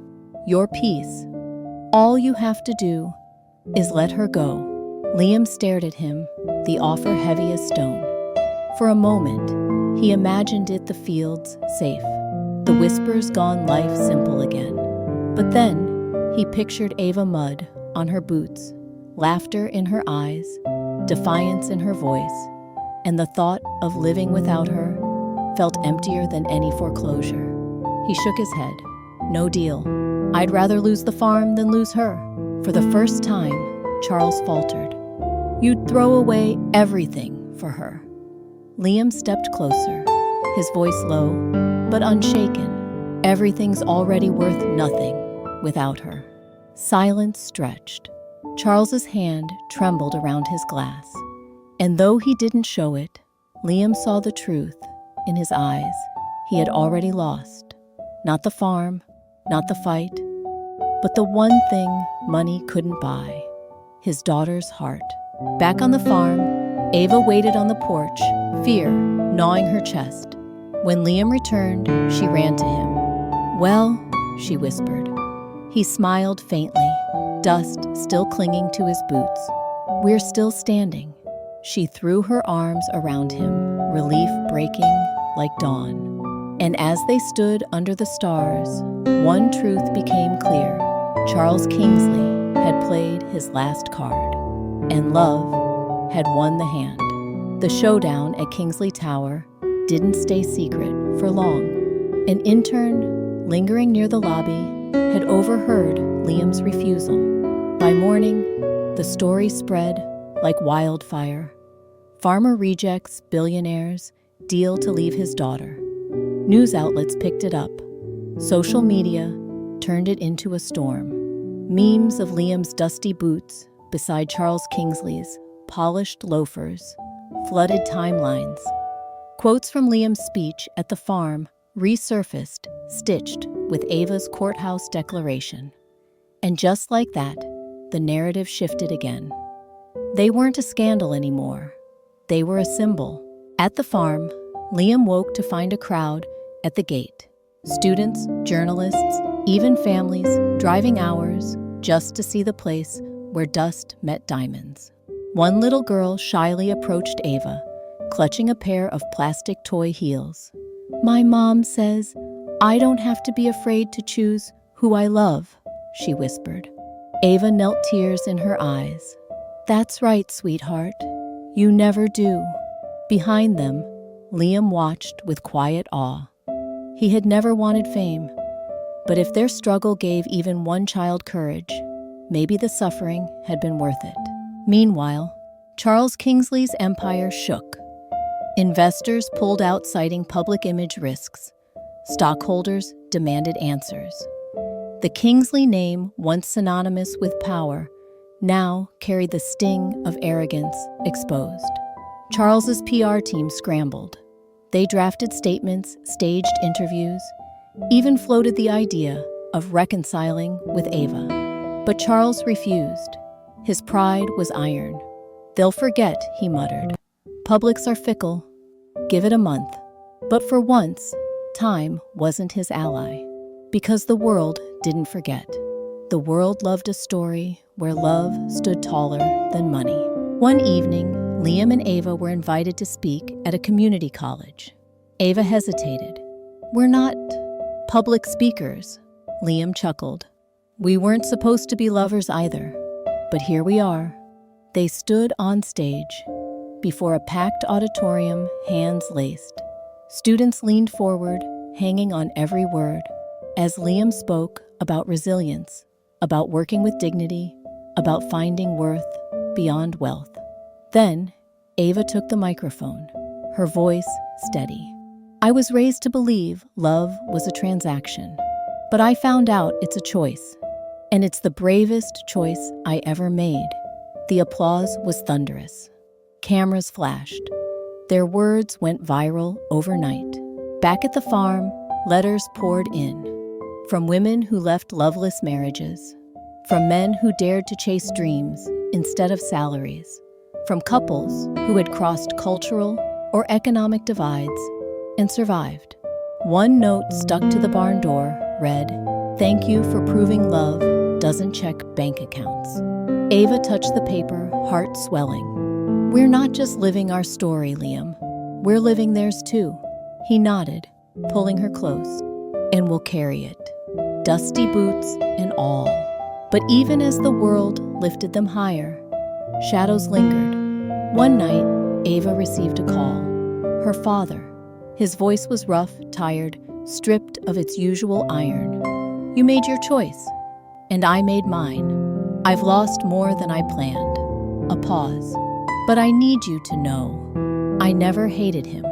your peace. All you have to do is let her go." Liam stared at him, the offer heavy as stone. For a moment, he imagined it the fields safe, the whispers gone, life simple again. But then, he pictured Ava mud on her boots, laughter in her eyes, defiance in her voice, and the thought of living without her felt emptier than any foreclosure. He shook his head. "No deal. I'd rather lose the farm than lose her." For the first time, Charles faltered. "You'd throw away everything for her." Liam stepped closer, his voice low, but unshaken. "Everything's already worth nothing without her." Silence stretched. Charles's hand trembled around his glass. And though he didn't show it, Liam saw the truth in his eyes. He had already lost. Not the farm, not the fight, but the one thing money couldn't buy: his daughter's heart. Back on the farm, Ava waited on the porch, fear gnawing her chest. When Liam returned, she ran to him. "Well," she whispered. He smiled faintly, dust still clinging to his boots. "We're still standing." She threw her arms around him, relief breaking like dawn. And as they stood under the stars, one truth became clear. Charles Kingsley had played his last card, and love had won the hand. The showdown at Kingsley Tower didn't stay secret for long. An intern, lingering near the lobby, had overheard Liam's refusal. By morning, the story spread like wildfire. Farmer rejects billionaires deal to leave his daughter. News outlets picked it up. Social media turned it into a storm. Memes of Liam's dusty boots beside Charles Kingsley's polished loafers flooded timelines. Quotes from Liam's speech at the farm resurfaced, stitched with Ava's courthouse declaration. And just like that, the narrative shifted again. They weren't a scandal anymore. They were a symbol. At the farm, Liam woke to find a crowd at the gate. Students, journalists, even families driving hours just to see the place where dust met diamonds. One little girl shyly approached Ava, clutching a pair of plastic toy heels. "My mom says I don't have to be afraid to choose who I love," she whispered. Ava knelt, tears in her eyes. "That's right, sweetheart. You never do." Behind them, Liam watched with quiet awe. He had never wanted fame, but if their struggle gave even one child courage, maybe the suffering had been worth it. Meanwhile, Charles Kingsley's empire shook. Investors pulled out, citing public image risks. Stockholders demanded answers. The Kingsley name, once synonymous with power, now carried the sting of arrogance exposed. Charles's PR team scrambled. They drafted statements, staged interviews, even floated the idea of reconciling with Ava. But Charles refused. His pride was iron. "They'll forget," he muttered. "Publics are fickle. Give it a month." But for once, time wasn't his ally. Because the world didn't forget. The world loved a story where love stood taller than money. One evening, Liam and Ava were invited to speak at a community college. Ava hesitated. "We're not public speakers," Liam chuckled. "We weren't supposed to be lovers either, but here we are." They stood on stage, before a packed auditorium, hands laced. Students leaned forward, hanging on every word, as Liam spoke about resilience, about working with dignity, about finding worth beyond wealth. Then, Ava took the microphone, her voice steady. "I was raised to believe love was a transaction, but I found out it's a choice, and it's the bravest choice I ever made." The applause was thunderous. Cameras flashed. Their words went viral overnight. Back at the farm, letters poured in. From women who left loveless marriages. From men who dared to chase dreams instead of salaries. From couples who had crossed cultural or economic divides and survived. One note stuck to the barn door read, "Thank you for proving love doesn't check bank accounts." Ava touched the paper, heart swelling. "We're not just living our story, Liam. We're living theirs too." He nodded, pulling her close. "And we'll carry it, dusty boots and all." But even as the world lifted them higher, shadows lingered. One night, Ava received a call. Her father. His voice was rough, tired, stripped of its usual iron. "You made your choice, and I made mine. I've lost more than I planned." A pause. "But I need you to know, I never hated him.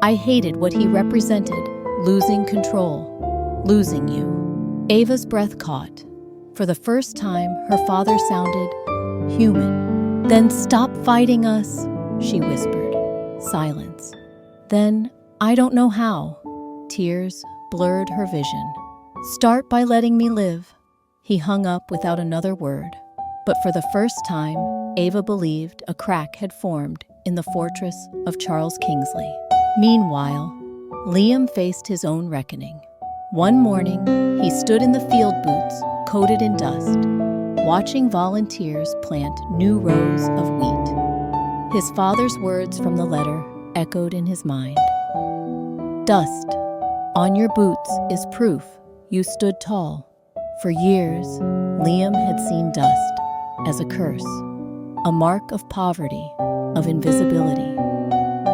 I hated what he represented, losing control, losing you." Ava's breath caught. For the first time, her father sounded human. "Then stop fighting us," she whispered. Silence. "Then, I don't know how." Tears blurred her vision. "Start by letting me live." He hung up without another word. But for the first time, Ava believed a crack had formed in the fortress of Charles Kingsley. Meanwhile, Liam faced his own reckoning. One morning, he stood in the field boots, coated in dust, watching volunteers plant new rows of wheat. His father's words from the letter echoed in his mind. "Dust on your boots is proof you stood tall." For years, Liam had seen dust as a curse, a mark of poverty, of invisibility.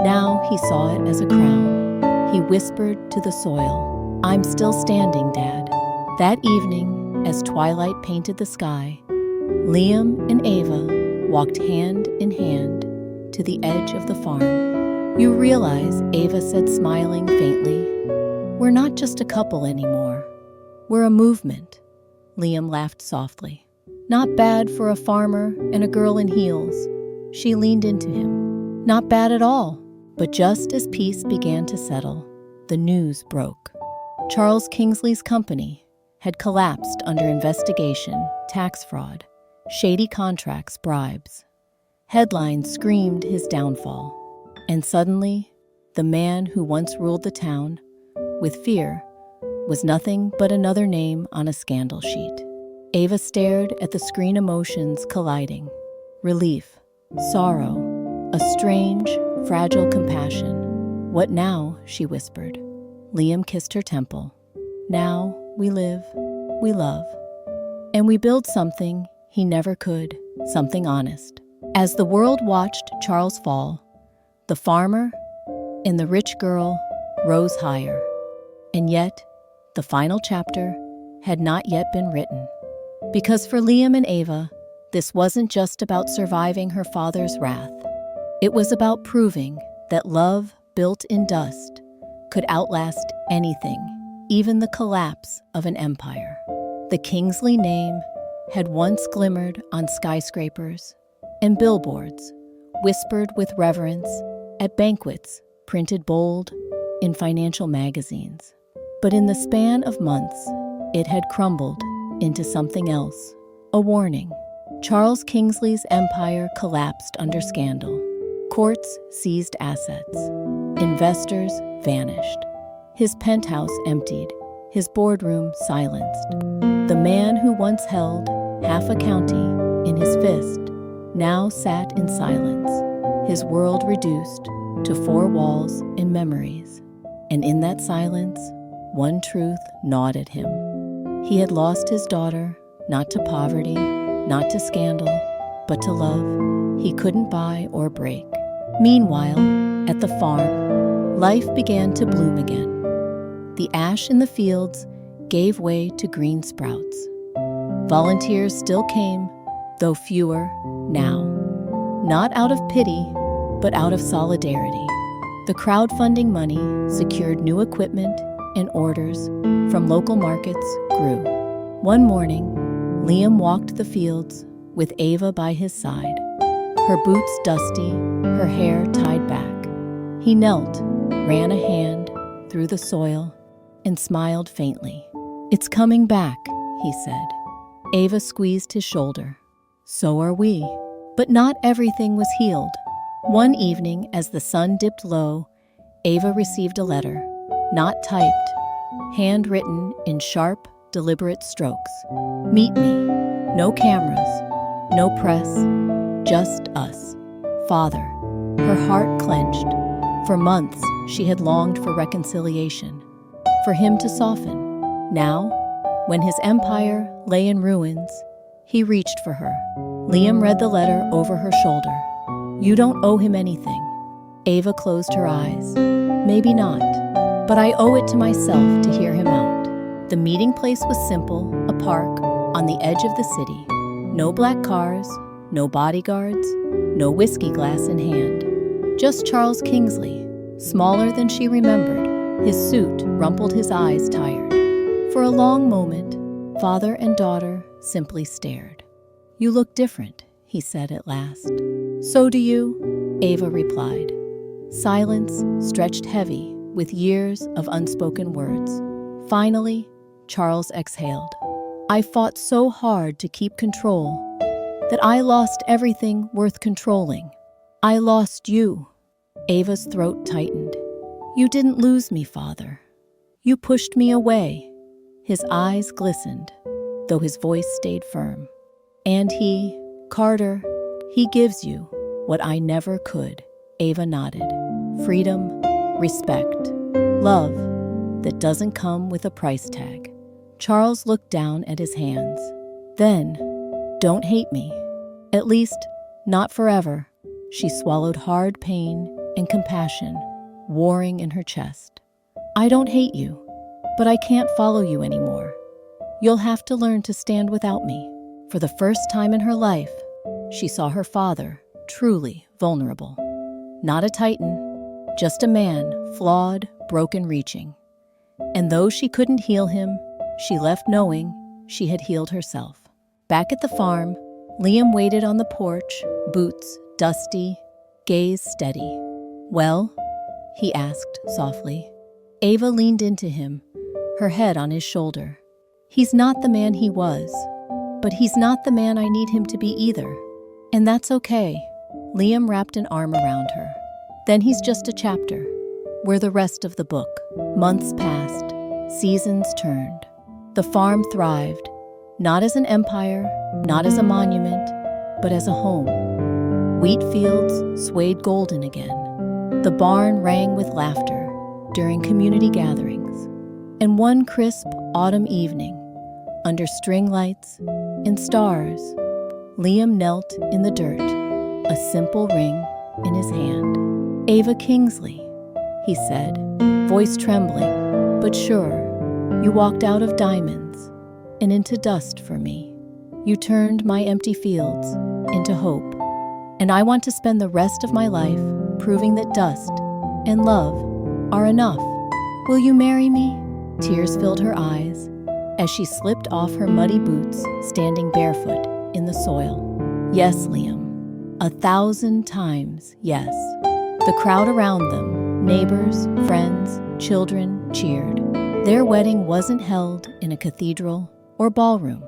Now he saw it as a crown. He whispered to the soil, "I'm still standing, Dad." That evening, as twilight painted the sky, Liam and Ava walked hand in hand to the edge of the farm. "You realize," Ava said, smiling faintly, "we're not just a couple anymore. We're a movement." Liam laughed softly. "Not bad for a farmer and a girl in heels." She leaned into him. "Not bad at all." But just as peace began to settle, the news broke. Charles Kingsley's company had collapsed under investigation, tax fraud, shady contracts, bribes. Headlines screamed his downfall. And suddenly, the man who once ruled the town, with fear, was nothing but another name on a scandal sheet. Ava stared at the screen, emotions colliding. Relief, sorrow, a strange, fragile compassion. "What now?" she whispered. Liam kissed her temple. "Now we live, we love, and we build something he never could, something honest." As the world watched Charles fall, the farmer and the rich girl rose higher. And yet, the final chapter had not yet been written. Because for Liam and Ava, this wasn't just about surviving her father's wrath. It was about proving that love built in dust could outlast anything, even the collapse of an empire. The Kingsley name had once glimmered on skyscrapers and billboards, whispered with reverence at banquets, printed bold in financial magazines. But in the span of months, it had crumbled into something else, a warning. Charles Kingsley's empire collapsed under scandal. Courts seized assets. Investors vanished. His penthouse emptied, his boardroom silenced. The man who once held half a county in his fist now sat in silence, his world reduced to four walls and memories. And in that silence, one truth gnawed at him. He had lost his daughter, not to poverty, not to scandal, but to love he couldn't buy or break. Meanwhile, at the farm, life began to bloom again. The ash in the fields gave way to green sprouts. Volunteers still came, though fewer now. Not out of pity, but out of solidarity. The crowdfunding money secured new equipment, and orders from local markets grew. One morning, Liam walked the fields with Ava by his side, her boots dusty, her hair tied back. He knelt, ran a hand through the soil, and smiled faintly. "It's coming back," he said. Ava squeezed his shoulder. "So are we." But not everything was healed. One evening, as the sun dipped low, Ava received a letter, not typed, handwritten in sharp, deliberate strokes. "Meet me. No cameras, no press, just us. Father." Her heart clenched. For months, she had longed for reconciliation, for him to soften. Now, when his empire lay in ruins, he reached for her. Liam read the letter over her shoulder. "You don't owe him anything." Ava closed her eyes. "Maybe not, but I owe it to myself to hear him out." The meeting place was simple, a park on the edge of the city. No black cars, no bodyguards, no whiskey glass in hand. Just Charles Kingsley, smaller than she remembered. His suit rumpled, his eyes tired. For a long moment, father and daughter simply stared. "You look different," he said at last. "So do you," Ava replied. Silence stretched heavy with years of unspoken words. Finally, Charles exhaled. "I fought so hard to keep control that I lost everything worth controlling. I lost you." Ava's throat tightened. "You didn't lose me, Father. You pushed me away." His eyes glistened, though his voice stayed firm. "And he, Carter, he gives you what I never could." Ava nodded. "Freedom, respect, love that doesn't come with a price tag." Charles looked down at his hands. "Then, don't hate me. At least, not forever." She swallowed hard, pain and compassion warring in her chest. "I don't hate you, but I can't follow you anymore. You'll have to learn to stand without me." For the first time in her life, she saw her father truly vulnerable. Not a titan, just a man, flawed, broken, reaching. And though she couldn't heal him, she left knowing she had healed herself. Back at the farm, Liam waited on the porch, boots dusty, gaze steady. "Well?" he asked softly. Ava leaned into him, her head on his shoulder. "He's not the man he was, but he's not the man I need him to be either. And that's okay." Liam wrapped an arm around her. "Then he's just a chapter. We're the rest of the book." Months passed. Seasons turned. The farm thrived, not as an empire, not as a monument, but as a home. Wheat fields swayed golden again. The barn rang with laughter during community gatherings. And one crisp autumn evening, under string lights and stars, Liam knelt in the dirt, a simple ring in his hand. "Ava Kingsley," he said, voice trembling, but sure. "You walked out of diamonds and into dust for me. You turned my empty fields into hope. And I want to spend the rest of my life proving that dust and love are enough. Will you marry me?" Tears filled her eyes as she slipped off her muddy boots, standing barefoot in the soil. "Yes, Liam, 1,000 times yes." The crowd around them, neighbors, friends, children, cheered. Their wedding wasn't held in a cathedral or ballroom.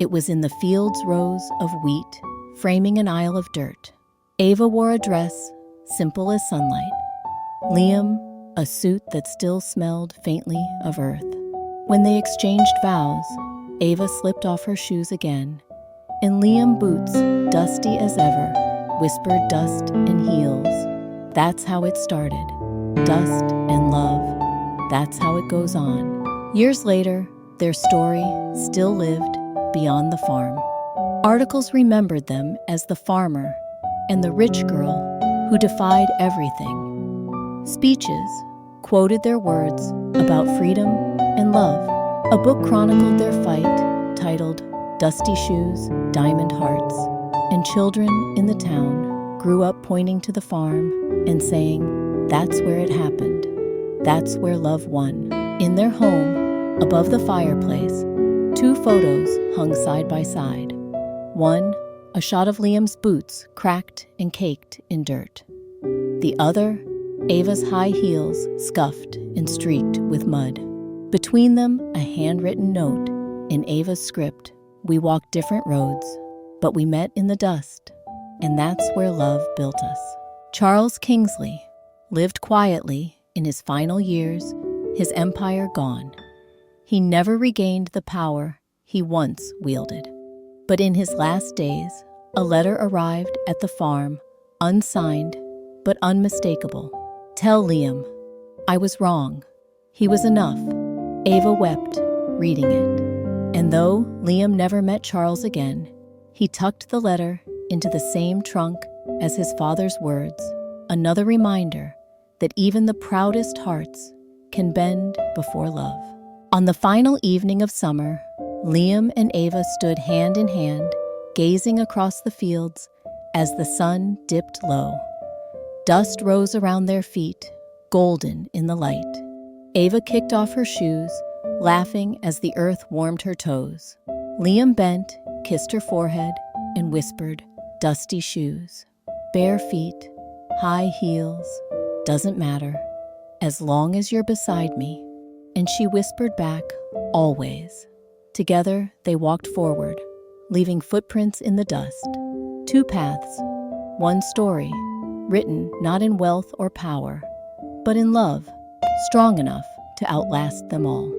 It was in the field's rows of wheat, framing an aisle of dirt. Ava wore a dress, simple as sunlight. Liam, a suit that still smelled faintly of earth. When they exchanged vows, Ava slipped off her shoes again, and Liam, boots dusty as ever, whispered dust and heels. That's how it started. Dust and love. That's how it goes on. Years later, their story still lived beyond the farm. Articles remembered them as the farmer and the rich girl who defied everything. Speeches quoted their words about freedom and love. A book chronicled their fight, titled Dusty Shoes, Diamond Hearts, and children in the town grew up pointing to the farm and saying, "That's where it happened. That's where love won." In their home, above the fireplace, 2 photos hung side by side. One, a shot of Liam's boots cracked and caked in dirt. The other, Ava's high heels scuffed and streaked with mud. Between them, a handwritten note in Ava's script. "We walked different roads, but we met in the dust, and that's where love built us." Charles Kingsley lived quietly in his final years, his empire gone. He never regained the power he once wielded. But in his last days, a letter arrived at the farm, unsigned but unmistakable. "Tell Liam, I was wrong. He was enough." Ava wept, reading it. And though Liam never met Charles again, he tucked the letter into the same trunk as his father's words, another reminder that even the proudest hearts can bend before love. On the final evening of summer, Liam and Ava stood hand in hand, gazing across the fields as the sun dipped low. Dust rose around their feet, golden in the light. Ava kicked off her shoes, laughing as the earth warmed her toes. Liam bent, kissed her forehead, and whispered, "Dusty shoes, bare feet, high heels, doesn't matter, as long as you're beside me." And she whispered back, "Always." Together, they walked forward, leaving footprints in the dust. 2 paths, 1 story, written not in wealth or power, but in love, strong enough to outlast them all.